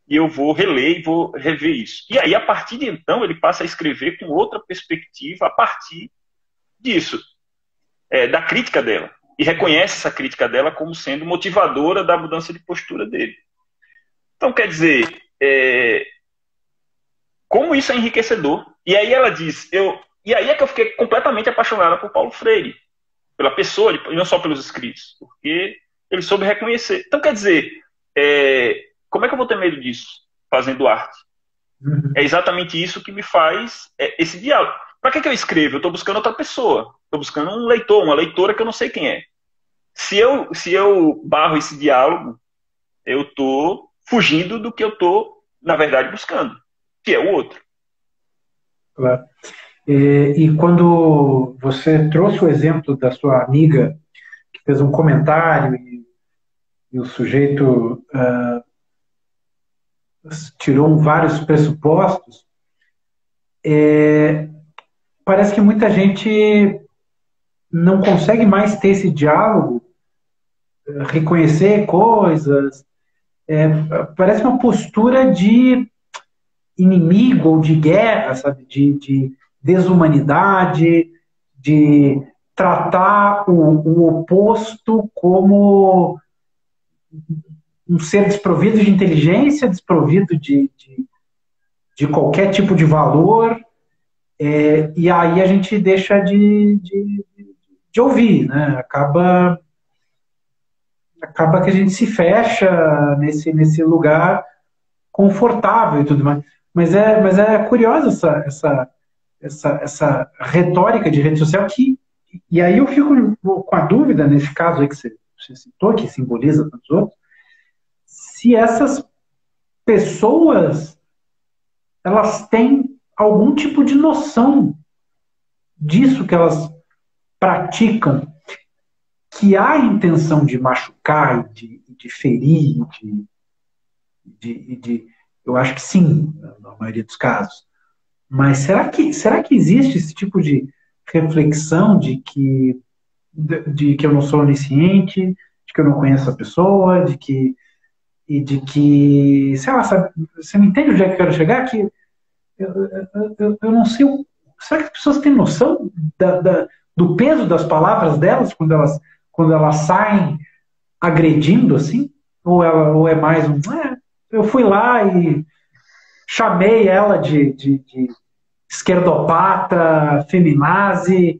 E eu vou reler e vou rever isso. E aí, a partir de então, ele passa a escrever com outra perspectiva a partir disso, da crítica dela. E reconhece essa crítica dela como sendo motivadora da mudança de postura dele. Então, quer dizer, como isso é enriquecedor. E aí ela diz, e aí é que eu fiquei completamente apaixonada por Paulo Freire, pela pessoa, e não só pelos escritos, porque ele soube reconhecer. Então, quer dizer, como é que eu vou ter medo disso, fazendo arte? É exatamente isso que me faz esse diálogo. Para que eu escrevo? Eu estou buscando outra pessoa. Estou buscando um leitor, uma leitora que eu não sei quem é. Se eu barro esse diálogo, eu estou fugindo do que eu estou, na verdade, buscando, que é o outro. Claro. E quando você trouxe o exemplo da sua amiga, que fez um comentário e o sujeito tirou vários pressupostos, parece que muita gente não consegue mais ter esse diálogo, reconhecer coisas, parece uma postura de inimigo ou de guerra, sabe? De desumanidade, de tratar o oposto como um ser desprovido de inteligência, desprovido de qualquer tipo de valor, e aí a gente deixa de ouvir, né? Acaba que a gente se fecha nesse lugar confortável e tudo mais. Mas é curiosa essa retórica de rede social e aí eu fico com a dúvida, nesse caso aí que você citou, que simboliza tantos outros, se essas pessoas elas têm algum tipo de noção disso que elas praticam. que há intenção de machucar, de ferir, eu acho que sim, na maioria dos casos. Mas será que existe esse tipo de reflexão de que eu não sou onisciente, de que eu não conheço a pessoa, sei lá, sabe, você me entende onde é que eu quero chegar? Que eu não sei. Será que as pessoas têm noção do peso das palavras delas quando elas saem agredindo assim? Ou é mais eu fui lá e chamei ela de esquerdopata, feminazi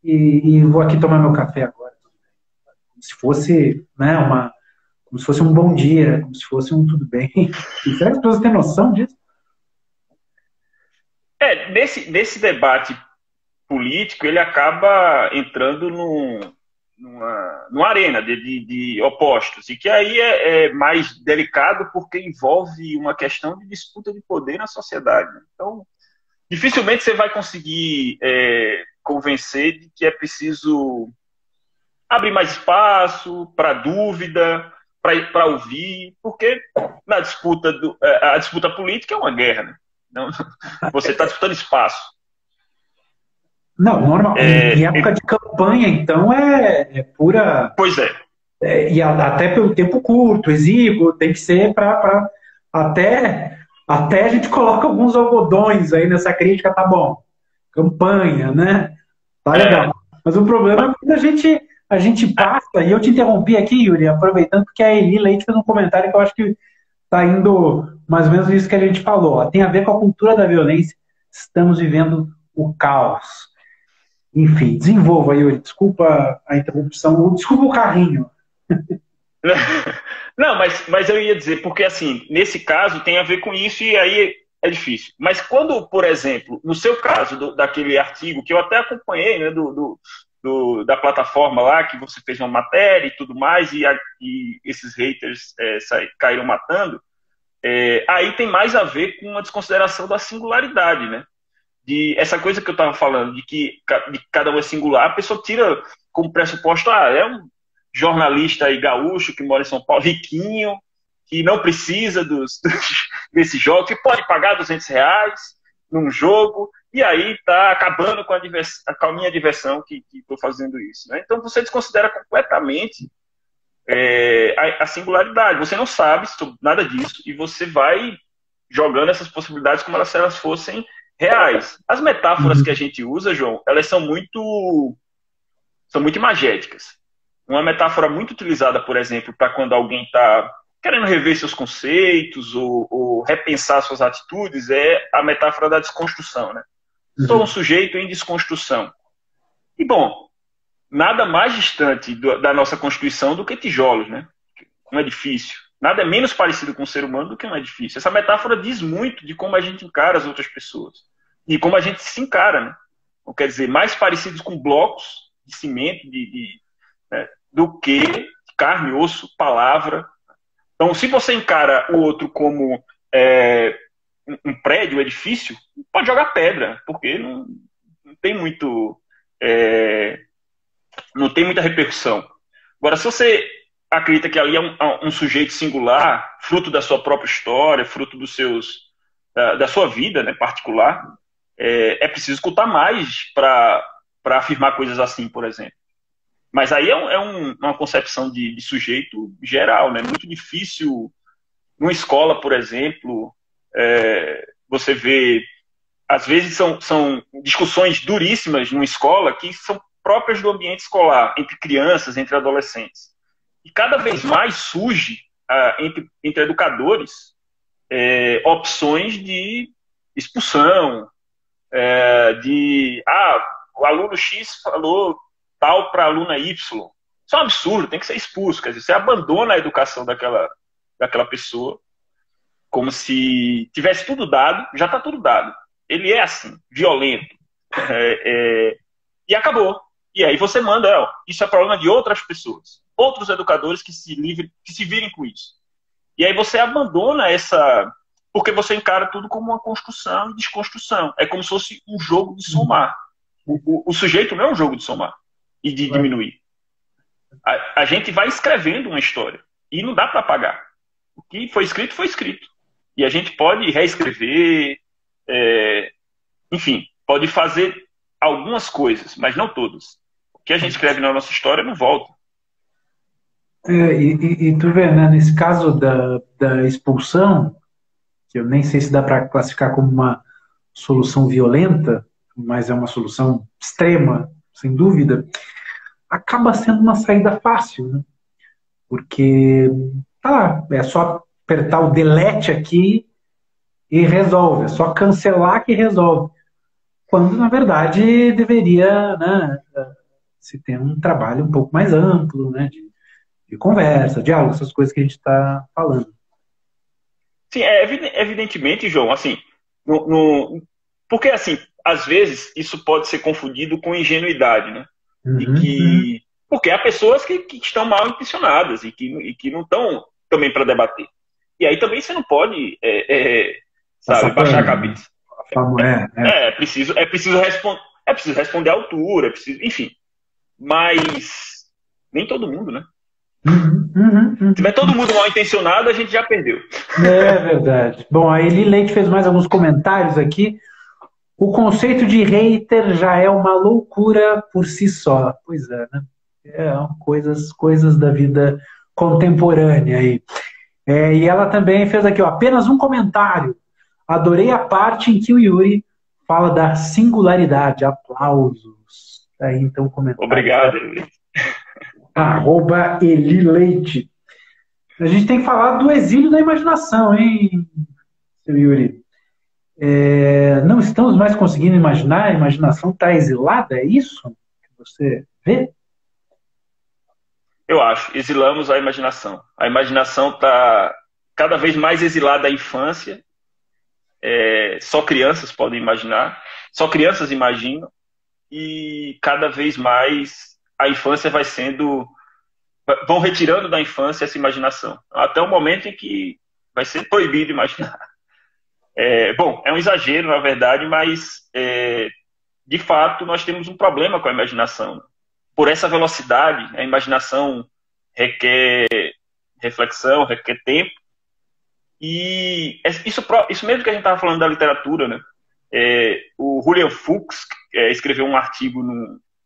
e vou aqui tomar meu café agora. Como se fosse, né, como se fosse um bom dia, como se fosse um tudo bem. Será que as pessoas têm noção disso? Nesse debate político, ele acaba entrando numa arena de opostos, e que aí é mais delicado porque envolve uma questão de disputa de poder na sociedade. Então, dificilmente você vai conseguir convencer de que é preciso abrir mais espaço para dúvida, para ouvir, porque na disputa a disputa política é uma guerra, né? Não, você está disputando espaço. Não, normal. Em época de campanha, então, é pura. Pois é. E até pelo tempo curto, exíguo, tem que ser para. Até a gente coloca alguns algodões aí nessa crítica, tá bom. Campanha, né? Tá legal. Mas o problema é quando a gente passa, e eu te interrompi aqui, Yuri, aproveitando, porque a Eli Leite fez um comentário que eu acho que está indo mais ou menos isso que a gente falou. Ó. Tem a ver com a cultura da violência. Estamos vivendo o caos. Enfim, desenvolva, Yuri. Desculpa a interrupção. Desculpa o carrinho. Não, mas eu ia dizer, porque assim, nesse caso tem a ver com isso e aí é difícil. Mas quando, por exemplo, no seu caso, daquele artigo que eu até acompanhei, né, da plataforma lá, que você fez uma matéria e tudo mais, e esses haters caíram matando, aí tem mais a ver com a desconsideração da singularidade, né? Essa coisa que eu estava falando, de que cada um é singular, a pessoa tira como pressuposto, é um jornalista aí gaúcho que mora em São Paulo, riquinho, que não precisa desse jogo, que pode pagar R$ 200 num jogo, e aí está acabando com a minha diversão que estou fazendo isso. Né? Então você desconsidera completamente a singularidade. Você não sabe sobre nada disso e você vai jogando essas possibilidades como se elas fossem reais. As metáforas que a gente usa, João, elas são muito imagéticas. Uma metáfora muito utilizada, por exemplo, para quando alguém está querendo rever seus conceitos ou repensar suas atitudes é a metáfora da desconstrução. Né? Sou um sujeito em desconstrução. E, bom, nada mais distante da nossa Constituição do que tijolos, né? Um edifício. Nada é menos parecido com o ser humano do que um edifício. Essa metáfora diz muito de como a gente encara as outras pessoas. E como a gente se encara, né? Então, quer dizer, mais parecidos com blocos de cimento, né? Do que carne, osso, palavra. Então, se você encara o outro como um prédio, um edifício, pode jogar pedra, porque não tem muito... não tem muita repercussão. Agora, se você acredita que ali é um sujeito singular, fruto da sua própria história, fruto da sua vida, né, particular, é preciso escutar mais para afirmar coisas assim, por exemplo. Mas aí é uma concepção de sujeito geral, né? Muito difícil. Numa escola, por exemplo, você vê, às vezes são discussões duríssimas numa escola que são próprias do ambiente escolar, entre crianças, entre adolescentes. E cada vez mais surge, entre educadores, opções de expulsão, o aluno X falou tal para a aluna Y. Isso é um absurdo, tem que ser expulso. Quer dizer, você abandona a educação daquela pessoa como se tivesse tudo dado, já está tudo dado. Ele é assim, violento. E acabou. E aí você manda, isso é problema de outras pessoas, outros educadores que se virem com isso. E aí você abandona porque você encara tudo como uma construção e desconstrução. É como se fosse um jogo de somar. O sujeito não é um jogo de somar e de diminuir. A gente vai escrevendo uma história e não dá para apagar. O que foi escrito, foi escrito. E a gente pode reescrever, enfim, pode fazer algumas coisas, mas não todas. O que a gente escreve na nossa história não volta. E tu vê, né, nesse caso da expulsão, que eu nem sei se dá para classificar como uma solução violenta, mas é uma solução extrema, sem dúvida, acaba sendo uma saída fácil, né? Porque, tá lá, é só apertar o delete aqui e resolve, é só cancelar que resolve. Quando, na verdade, deveria, né, se ter um trabalho um pouco mais amplo, né, de conversa, diálogo, essas coisas que a gente está falando. Sim, evidentemente, João, assim, porque, assim, às vezes isso pode ser confundido com ingenuidade, né? Uhum. Porque há pessoas que estão mal intencionadas e que não estão também para debater. E aí também você não pode, sabe, Passar baixar a pano, né? cabeça. É preciso responder à altura, enfim. Mas nem todo mundo, né? Uhum, uhum, Se tiver todo uhum. mundo mal intencionado, a gente já perdeu. É verdade. Bom, a Eli Leite fez mais alguns comentários aqui. O conceito de hater já é uma loucura por si só. Pois é, né? Coisas da vida contemporânea aí. E ela também fez aqui, ó, apenas um comentário. Adorei a parte em que o Yuri fala da singularidade. Aplausos. Aí então o comentário da Obrigado. @Eli Leite. A gente tem que falar do exílio da imaginação, hein, seu Yuri? Não estamos mais conseguindo imaginar, a imaginação está exilada, é isso que você vê? Eu acho, exilamos a imaginação. A imaginação está cada vez mais exilada da infância. Só crianças podem imaginar, só crianças imaginam, e cada vez mais a infância vão retirando da infância essa imaginação, até o momento em que vai ser proibido imaginar. Bom, é um exagero, na verdade, mas de fato nós temos um problema com a imaginação. Por essa velocidade, a imaginação requer reflexão, requer tempo, e isso mesmo que a gente estava falando da literatura, né? O Julian Fuchs escreveu um artigo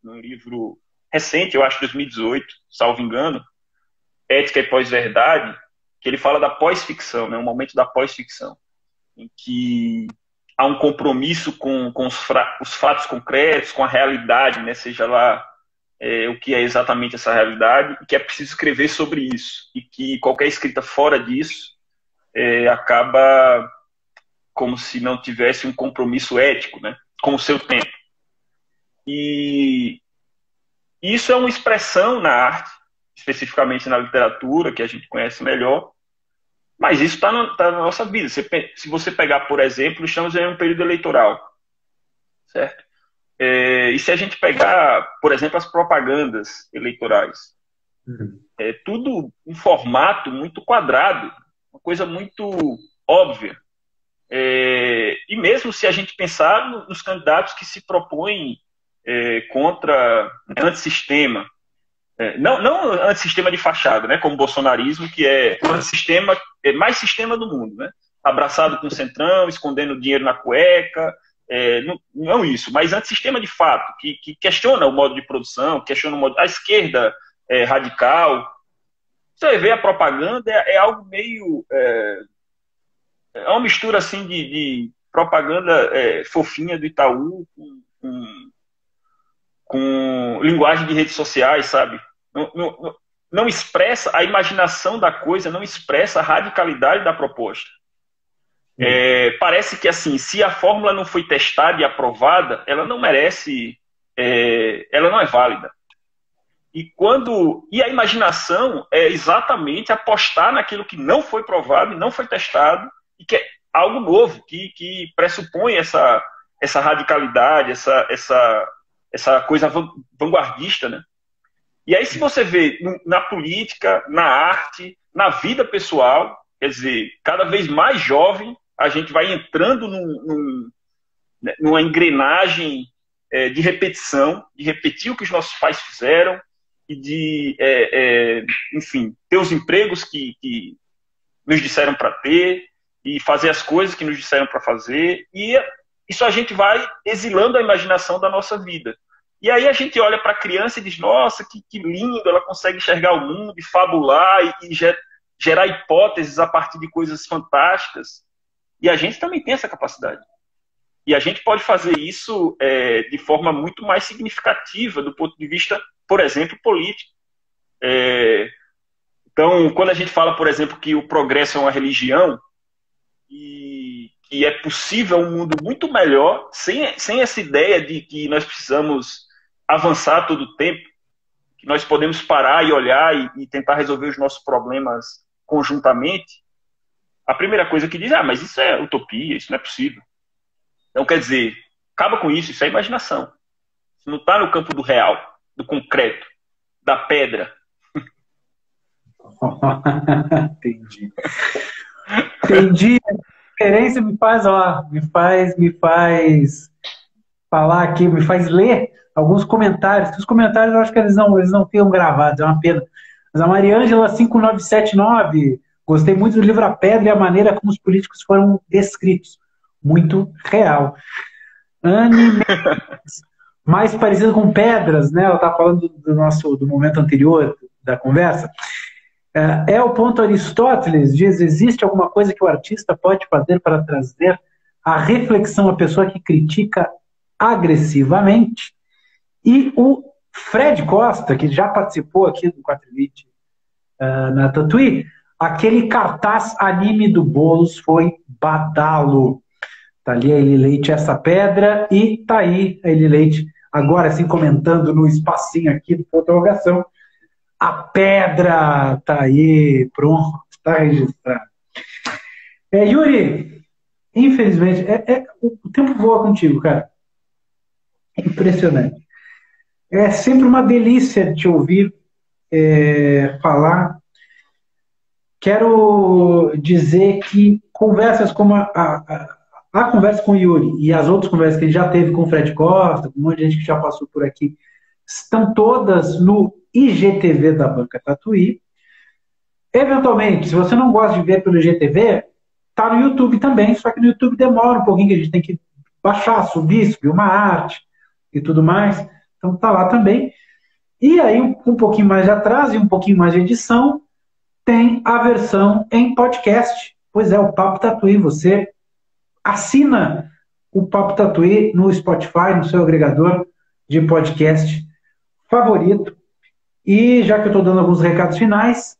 num livro recente, eu acho 2018, salvo engano, Ética e Pós-Verdade, que ele fala da pós-ficção, né? Um momento da pós-ficção, em que há um compromisso com os fatos concretos, com a realidade, né? Seja lá o que é exatamente essa realidade, e que é preciso escrever sobre isso, e que qualquer escrita fora disso acaba como se não tivesse um compromisso ético, né, com o seu tempo. E isso é uma expressão na arte, especificamente na literatura, que a gente conhece melhor, mas isso está na nossa vida. Se você pegar, por exemplo, estamos em um período eleitoral, certo? E se a gente pegar, por exemplo, as propagandas eleitorais, é tudo um formato muito quadrado, uma coisa muito óbvia. E mesmo se a gente pensar nos candidatos que se propõem contra antissistema, não antissistema de fachada, né, como o bolsonarismo, que é o antissistema, mais sistema do mundo, né, abraçado com o centrão, escondendo dinheiro na cueca, não isso, mas antissistema de fato, que questiona o modo de produção, questiona o modo. A esquerda radical. Você vai ver a propaganda, é algo meio. É uma mistura assim de propaganda fofinha do Itaú com linguagem de redes sociais, sabe? Não expressa a imaginação da coisa, não expressa a radicalidade da proposta. Parece que, assim, se a fórmula não foi testada e aprovada, ela não merece, ela não é válida. E a imaginação é exatamente apostar naquilo que não foi provado e não foi testado, e que é algo novo, que pressupõe essa radicalidade, essa coisa vanguardista, né? E aí, se você vê na política, na arte, na vida pessoal, quer dizer, cada vez mais jovem, a gente vai entrando numa engrenagem de repetição, de repetir o que os nossos pais fizeram, e de, enfim, ter os empregos que nos disseram para ter e fazer as coisas que nos disseram para fazer, e isso a gente vai exilando a imaginação da nossa vida. E aí a gente olha para a criança e diz, nossa, que lindo, ela consegue enxergar o mundo e fabular e gerar hipóteses a partir de coisas fantásticas. E a gente também tem essa capacidade. E a gente pode fazer isso de forma muito mais significativa do ponto de vista, por exemplo, político. Então, quando a gente fala, por exemplo, que o progresso é uma religião e que é possível um mundo muito melhor, sem essa ideia de que nós precisamos avançar todo o tempo, que nós podemos parar e olhar e tentar resolver os nossos problemas conjuntamente, a primeira coisa que diz, mas isso é utopia, isso não é possível. Então, quer dizer, acaba com isso, isso é imaginação. Isso não está no campo do real, do concreto, da pedra. Entendi. A referência me faz falar aqui, me faz ler alguns comentários. Os comentários eu acho que eles não tenham gravados, é uma pena. Mas a Mariângela 5979, gostei muito do livro A Pedra e a maneira como os políticos foram descritos. Muito real. Anne, mais parecido com pedras, né? Ela está falando do momento anterior da conversa. O ponto Aristóteles diz, existe alguma coisa que o artista pode fazer para trazer a reflexão à pessoa que critica agressivamente? E o Fred Costa, que já participou aqui do 420 na Tatuí, aquele cartaz anime do Boulos foi badalo. Tá ali a Eli Leite, essa pedra, e tá aí a Eli Leite, agora sim comentando no espacinho aqui do interrogação. A pedra tá aí, pronto, está registrado. Yuri, infelizmente, o tempo voa contigo, cara. É impressionante. É sempre uma delícia te ouvir falar. Quero dizer que conversas como a conversa com o Yuri e as outras conversas que ele já teve com o Fred Costa, com um monte de gente que já passou por aqui, estão todas no IGTV da Banca Tatuí. Eventualmente, se você não gosta de ver pelo IGTV, tá no YouTube também, só que no YouTube demora um pouquinho, que a gente tem que baixar, subir uma arte e tudo mais. Então tá lá também. E aí, um pouquinho mais de atraso e um pouquinho mais de edição, tem a versão em podcast. Pois é, o Papo Tatuí. Você assina o Papo Tatuí no Spotify, no seu agregador de podcast favorito. E já que eu estou dando alguns recados finais,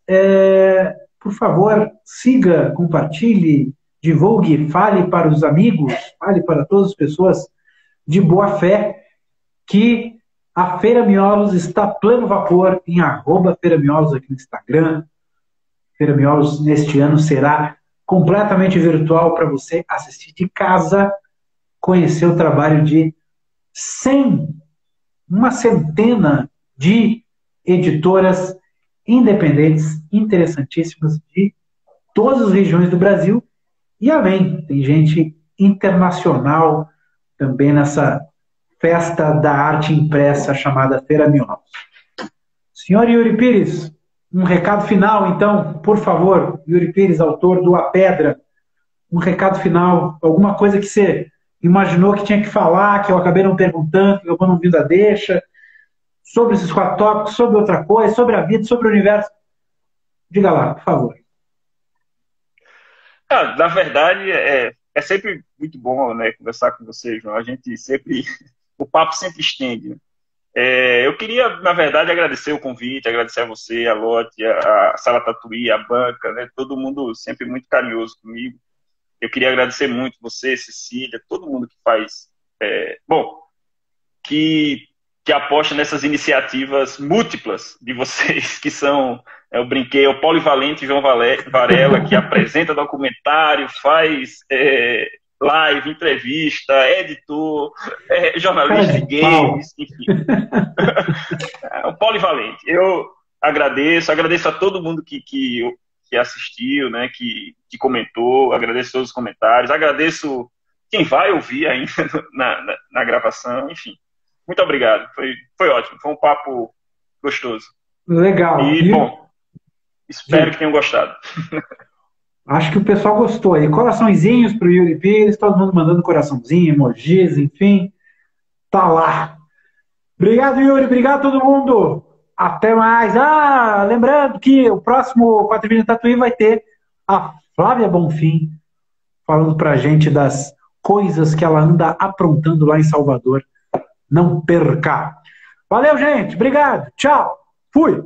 por favor, siga, compartilhe, divulgue, fale para os amigos, fale para todas as pessoas de boa fé que a Feira Miolos está a pleno vapor em @Feira Miolos aqui no Instagram. Feira Miolos neste ano será completamente virtual para você assistir de casa, conhecer o trabalho de uma centena de editoras independentes, interessantíssimas, de todas as regiões do Brasil e além. Tem gente internacional também nessa festa da arte impressa chamada Feira Miolos. Senhor Yuri Pires, um recado final, então, por favor. Yuri Pires, autor do A Pedra, um recado final, alguma coisa que você imaginou que tinha que falar, que eu acabei não perguntando, que eu não vi da deixa, sobre esses 4 tópicos, sobre outra coisa, sobre a vida, sobre o universo. Diga lá, por favor. Na verdade, é sempre muito bom, né, conversar com vocês, João. A gente sempre... O papo sempre estende, né? Eu queria, na verdade, agradecer o convite, agradecer a você, a Lotte, a Sala Tatuí, a banca, né? Todo mundo sempre muito carinhoso comigo. Eu queria agradecer muito você, Cecília, todo mundo que faz... que aposta nessas iniciativas múltiplas de vocês, que são, eu brinquei, o polivalente João Varela, que apresenta documentário, faz live, entrevista, editor, jornalista de games, enfim. O polivalente. Eu agradeço a todo mundo que assistiu, né, que comentou, agradeço todos os comentários, agradeço quem vai ouvir ainda na gravação, enfim. Muito obrigado, foi ótimo, foi um papo gostoso. Legal. E, bom, espero que tenham gostado. Acho que o pessoal gostou aí. Coraçõezinhos pro Yuri Pires, todo mundo mandando coraçãozinho, emojis, enfim. Tá lá. Obrigado, Yuri. Obrigado a todo mundo. Até mais. Ah, lembrando que o próximo 4 Vídeos Tatuí vai ter a Flávia Bonfim falando pra gente das coisas que ela anda aprontando lá em Salvador. Não perca. Valeu, gente. Obrigado. Tchau. Fui.